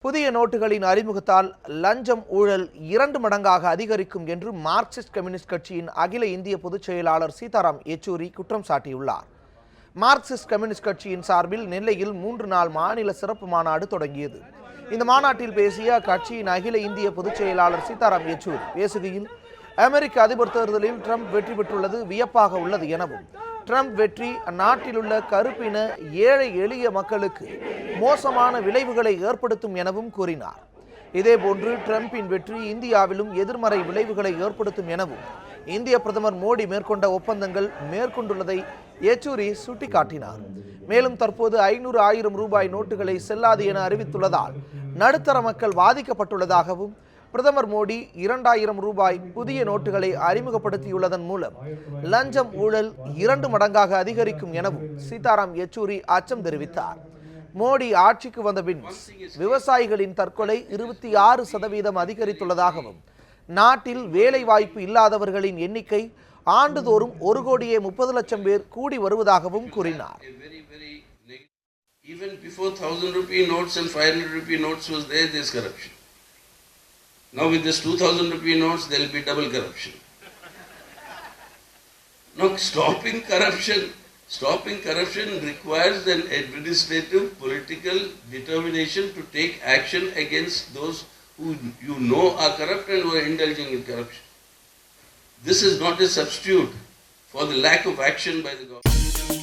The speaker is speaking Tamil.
புதிய நோட்டுகளின் அறிமுகத்தால் லஞ்சம் ஊழல் 2 மடங்காக அதிகரிக்கும் என்று மார்க்சிஸ்ட் கம்யூனிஸ்ட் கட்சியின் அகில இந்திய பொதுச் செயலாளர் சீதாராம் யெச்சூரி குற்றம் சாட்டியுள்ளார். மார்க்சிஸ்ட் கம்யூனிஸ்ட் கட்சியின் சார்பில் நெல்லையில் 3 நாள் மாநில சிறப்பு மாநாடு தொடங்கியது. இந்த மாநாட்டில் பேசிய அக்கட்சியின் அகில இந்திய பொதுச் செயலாளர் சீதாராம் யெச்சூரி பேசுகையில், அமெரிக்க அதிபர் தேர்தலில் ட்ரம்ப் வெற்றி பெற்றுள்ளது வியப்பாக உள்ளது எனவும், ட்ரம்ப் வெற்றி அந்நாட்டில் உள்ள கருப்பின ஏழை எளிய மக்களுக்கு மோசமான விளைவுகளை ஏற்படுத்தும் எனவும் கூறினார். இதேபோன்று ட்ரம்பின் வெற்றி இந்தியாவிலும் எதிர்மறை விளைவுகளை ஏற்படுத்தும் எனவும் இந்திய பிரதமர் மோடி மேற்கொண்ட ஒப்பந்தங்கள் மேற்கொண்டுள்ளதை யெச்சூரி சுட்டிக்காட்டினார். மேலும் தற்போது 500,000 ரூபாய் நோட்டுகளை செல்லாது என அறிவித்துள்ளதால் நடுத்தர மக்கள் பாதிக்கப்பட்டுள்ளதாகவும், பிரதமர் மோடி 2,000 ரூபாய் புதிய நோட்டுகளை அறிமுகப்படுத்தியுள்ளதன் மூலம் லஞ்சம் ஊழல் 2 மடங்காக அதிகரிக்கும் எனவும் சீதாராம் யெச்சூரி அச்சம் தெரிவித்தார். மோடி ஆட்சிக்கு வந்த பின் விவசாயிகளின் தற்கொலை 26% அதிகரித்துள்ளதாகவும், நாட்டில் வேலை வாய்ப்பு இல்லாதவர்களின் எண்ணிக்கை ஆண்டுதோறும் 1,30,00,000 பேர் கூடி வருவதாகவும் கூறினார். Even before 1,000 rupee notes and 500 rupee notes was there, this corruption. Now with this 2,000 rupee notes, there will be double corruption. Now stopping corruption requires an administrative, political determination to take action against those who you know are corrupt and who are indulging in corruption. This is not a substitute for the lack of action by the government.